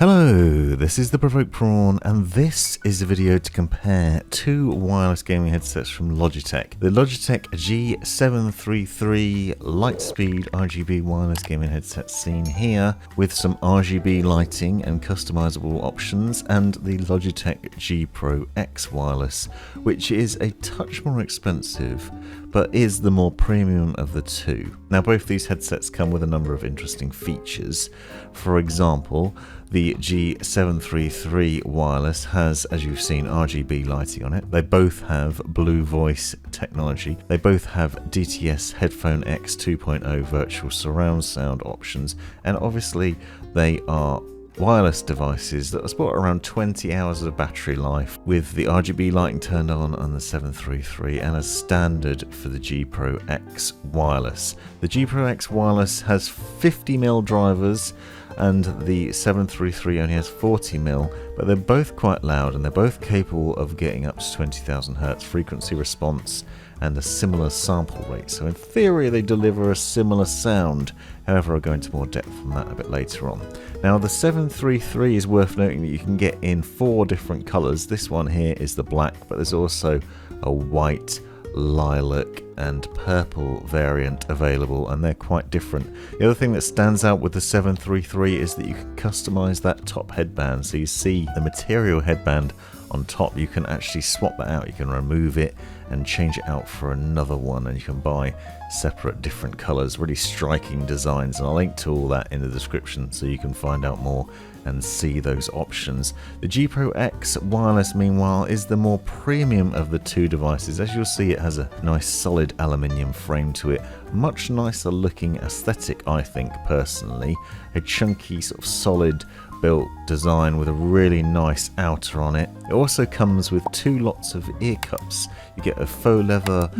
Hello, this is the Provoked Prawn, and this is a video to compare two wireless gaming headsets from Logitech. The Logitech G733 Lightspeed RGB wireless gaming headset seen here, with some RGB lighting and customizable options, and the Logitech G Pro X wireless, which is a touch more expensive, but is the more premium of the two. Now, both these headsets come with a number of interesting features. For example, the G733 wireless has, as you've seen, RGB lighting on it. They both have Blue Voice technology. They both have DTS Headphone X 2.0 virtual surround sound options, and obviously they are wireless devices that are sport around 20 hours of battery life, with the RGB lighting turned on the 733 and as standard for the G Pro X wireless. The G Pro X wireless has 50mm drivers and the 733 only has 40mm, but they're both quite loud and they're both capable of getting up to 20,000 Hz frequency response and a similar sample rate. So in theory they deliver a similar sound. However, I'll go into more depth on that a bit later on. Now, the 733 is worth noting that you can get in 4 different colours. This one here is the black, but there's also a white, lilac and purple variant available, and they're quite different. The other thing that stands out with the 733 is that you can customize that top headband. So you see the material headband on top, you can actually swap that out. You can remove it and change it out for another one, and you can buy separate different colors. Really striking designs, and I'll link to all that in the description so you can find out more and see those options. The G Pro X wireless, meanwhile, is the more premium of the two devices. As you'll see, it has a nice solid aluminium frame to it. Much nicer looking aesthetic, I think, personally. A chunky sort of solid built design with a really nice outer on it. It also comes with 2 lots of ear cups. You get a faux leather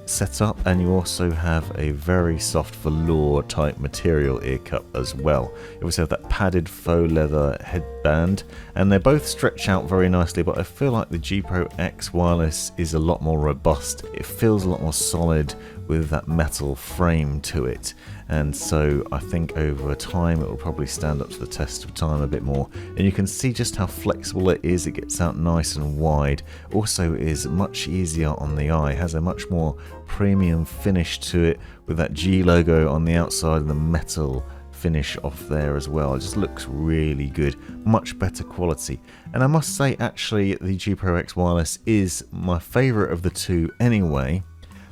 setup, and you also have a very soft velour type material ear cup as well. You also have that padded faux leather headband, and they both stretch out very nicely, but I feel like the G Pro X wireless is a lot more robust. It feels a lot more solid with that metal frame to it, and so I think over time it will probably stand up to the test of time a bit more. And you can see just how flexible it is. It gets out nice and wide. Also is much easier on the eye. It has a much more premium finish to it, with that G logo on the outside and the metal finish off there as well. It just looks really good, much better quality. And I must say, actually, the G Pro X wireless is my favourite of the two anyway.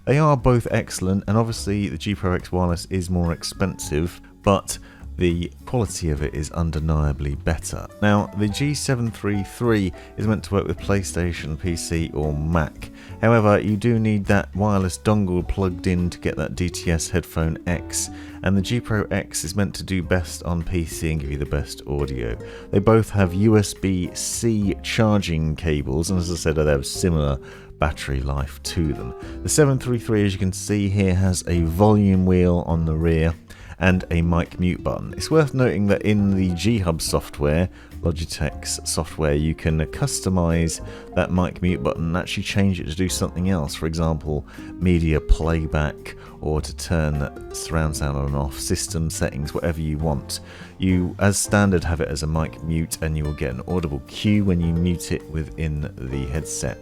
They are both excellent, and obviously the G Pro X wireless is more expensive, but the quality of it is undeniably better. Now, the G733 is meant to work with PlayStation, PC or Mac. However, you do need that wireless dongle plugged in to get that DTS Headphone X, and the G Pro X is meant to do best on PC and give you the best audio. They both have USB-C charging cables, and as I said, they have similar battery life to them. The 733, as you can see here, has a volume wheel on the rear and a mic mute button. It's worth noting that in the G-Hub software, Logitech's software, you can customize that mic mute button and actually change it to do something else. For example, media playback, or to turn surround sound on and off, system settings, whatever you want. You, as standard, have it as a mic mute, and you will get an audible cue when you mute it within the headset.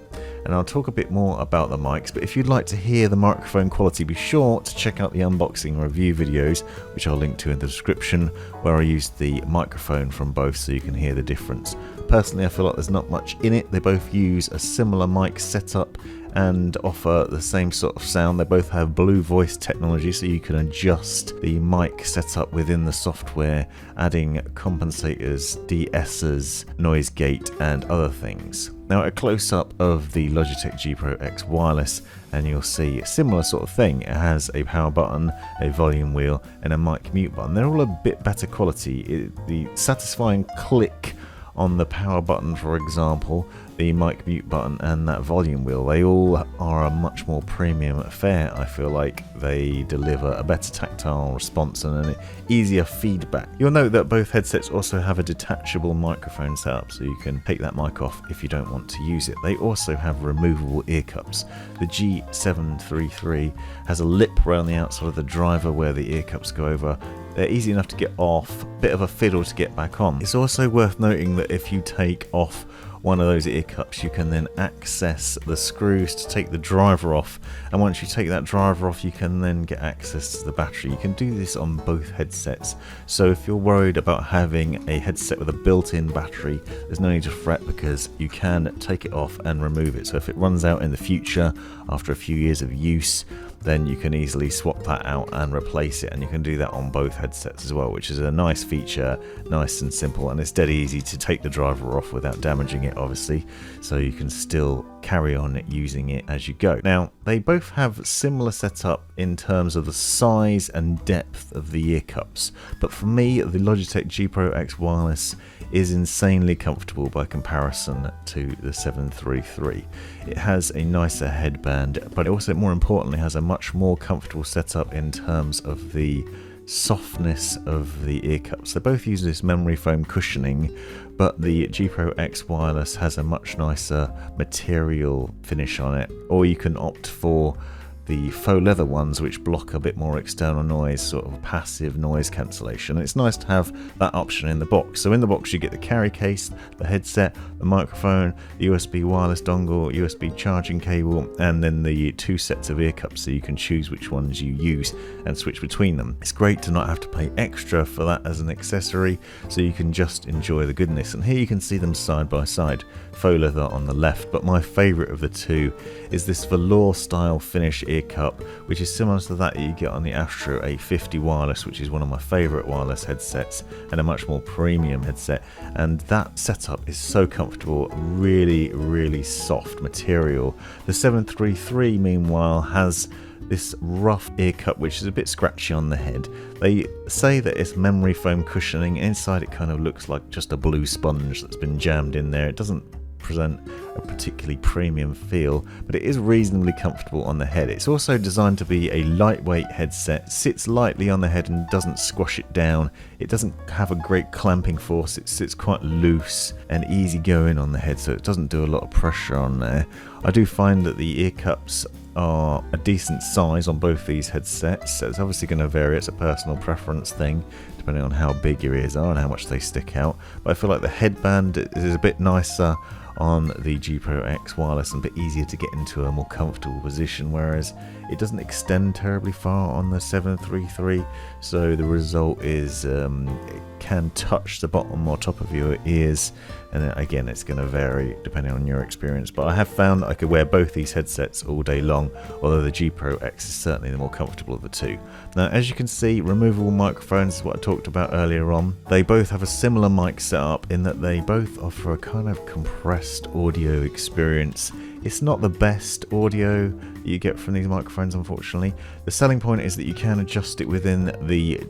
And I'll talk a bit more about the mics, but if you'd like to hear the microphone quality, be sure to check out the unboxing review videos, which I'll link to in the description, where I used the microphone from both so you can hear the difference. Personally, I feel like there's not much in it. They both use a similar mic setup and offer the same sort of sound. They both have Blue Voice technology, so you can adjust the mic setup within the software, adding compensators, de-essers, noise gate and other things. Now, a close-up of the Logitech G Pro X wireless, and you'll see a similar sort of thing. It has a power button, a volume wheel and a mic mute button. They're all a bit better quality. The satisfying click on the power button, for example, the mic mute button and that volume wheel, they all are a much more premium affair. I feel like they deliver a better tactile response and an easier feedback. You'll note that both headsets also have a detachable microphone setup, so you can take that mic off if you don't want to use it. They also have removable ear cups. The G733 has a lip around the outside of the driver where the ear cups go over. They're easy enough to get off, bit of a fiddle to get back on. It's also worth noting that if you take off one of those ear cups, you can then access the screws to take the driver off, and once you take that driver off, you can then get access to the battery. You can do this on both headsets, so if you're worried about having a headset with a built-in battery, there's no need to fret, because you can take it off and remove it. So if it runs out in the future after a few years of use, then you can easily swap that out and replace it, and you can do that on both headsets as well, which is a nice feature, nice and simple, and it's dead easy to take the driver off without damaging it, obviously, so you can still carry on using it as you go. Now, they both have similar setup in terms of the size and depth of the ear cups, but for me, the Logitech G Pro X wireless is insanely comfortable by comparison to the 733. It has a nicer headband, but it also, more importantly, has a much more comfortable setup in terms of the softness of the ear cups. They both use this memory foam cushioning, but the G Pro X wireless has a much nicer material finish on it, or you can opt for the faux leather ones, which block a bit more external noise, sort of passive noise cancellation. And it's nice to have that option in the box. So in the box you get the carry case, the headset, the microphone, the USB wireless dongle, USB charging cable, and then the 2 sets of ear cups, so you can choose which ones you use and switch between them. It's great to not have to pay extra for that as an accessory, so you can just enjoy the goodness. And here you can see them side by side, faux leather on the left, but my favourite of the two is this velour style finish ear cup, which is similar to that you get on the Astro A50 wireless, which is one of my favourite wireless headsets and a much more premium headset. And that setup is so comfortable, really soft material. The 733 meanwhile has this rough ear cup which is a bit scratchy on the head. They say that it's memory foam cushioning. Inside it kind of looks like just a blue sponge that's been jammed in there. It doesn't present a particularly premium feel, but it is reasonably comfortable on the head. It's also designed to be a lightweight headset, sits lightly on the head and doesn't squash it down. It doesn't have a great clamping force, it sits quite loose and easy going on the head, so it doesn't do a lot of pressure on there. I do find that the ear cups are a decent size on both these headsets. So it's obviously going to vary, it's a personal preference thing depending on how big your ears are and how much they stick out, but I feel like the headband is a bit nicer on the G Pro X wireless and a bit easier to get into a more comfortable position, whereas it doesn't extend terribly far on the 733, so the result is it can touch the bottom or top of your ears, and again it's going to vary depending on your experience, but I have found that I could wear both these headsets all day long, although the G Pro X is certainly the more comfortable of the two. Now, as you can see, removable microphones is what I talked about earlier on. They both have a similar mic setup in that they both offer a kind of compressed audio experience. It's not the best audio you get from these microphones, unfortunately. The selling point is that you can adjust it within the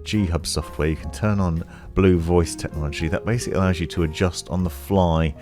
G-Hub software. You can turn on Blue Voice technology that basically allows you to adjust on the fly,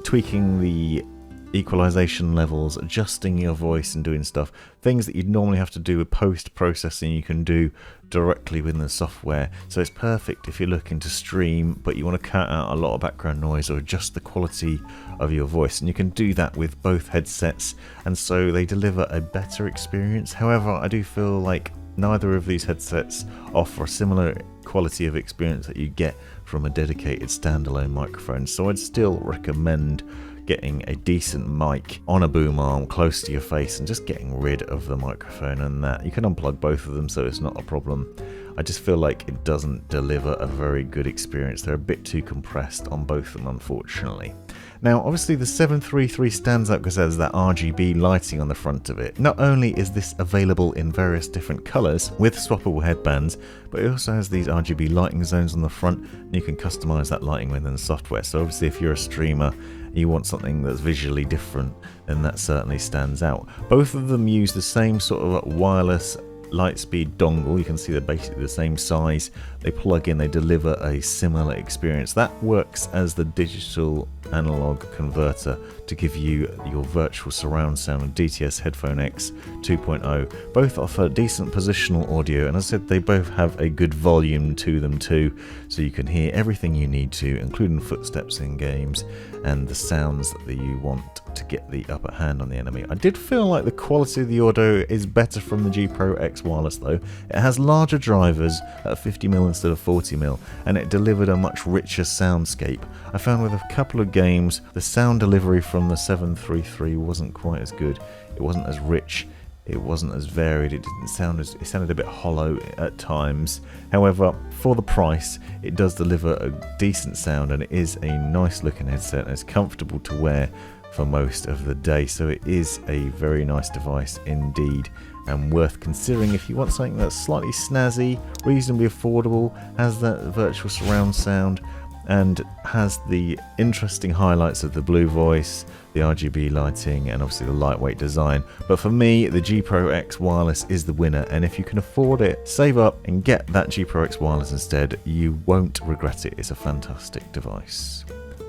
tweaking the equalization levels, adjusting your voice and doing stuff. Things that you'd normally have to do with post-processing you can do directly within the software. So it's perfect if you're looking to stream but you want to cut out a lot of background noise or adjust the quality of your voice, and you can do that with both headsets, and so they deliver a better experience. However, I do feel like neither of these headsets offer a similar quality of experience that you get from a dedicated standalone microphone, so I'd still recommend getting a decent mic on a boom arm close to your face and just getting rid of the microphone, and that you can unplug both of them, so it's not a problem. I just feel like it doesn't deliver a very good experience. They're a bit too compressed on both of them, unfortunately. Now, obviously the 733 stands out because there's that RGB lighting on the front of it. Not only is this available in various different colours with swappable headbands, but it also has these RGB lighting zones on the front, and you can customise that lighting within the software. So obviously if you're a streamer, you want something that's visually different, then that certainly stands out. Both of them use the same sort of wireless Lightspeed dongle. You can see they're basically the same size. They plug in, they deliver a similar experience. That works as the digital analog converter to give you your virtual surround sound of DTS Headphone X 2.0. Both offer decent positional audio, and as I said, they both have a good volume to them too, so you can hear everything you need to, including footsteps in games and the sounds that you want to get the upper hand on the enemy. I did feel like the quality of the audio is better from the G Pro X wireless though. It has larger drivers at 50mm instead of 40mm, and it delivered a much richer soundscape. I found with a couple of games the sound delivery from the 733 wasn't quite as good. It wasn't as rich, it wasn't as varied, it sounded a bit hollow at times. However, for the price, it does deliver a decent sound, and it is a nice looking headset and it's comfortable to wear for most of the day, so it is a very nice device indeed, and worth considering if you want something that's slightly snazzy, reasonably affordable, has that virtual surround sound, and has the interesting highlights of the blue voice, the RGB lighting, and obviously the lightweight design. But for me, the G Pro X wireless is the winner, and if you can afford it, save up and get that G Pro X wireless instead. You won't regret it. It's a fantastic device.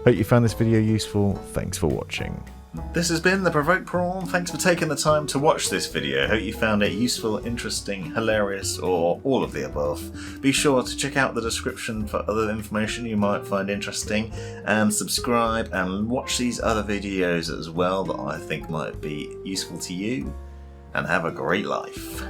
Hope you found this video useful. Thanks for watching. This has been the Provoked Prawn. Thanks for taking the time to watch this video. Hope you found it useful, interesting, hilarious, or all of the above. Be sure to check out the description for other information you might find interesting, and subscribe and watch these other videos as well that I think might be useful to you, and have a great life.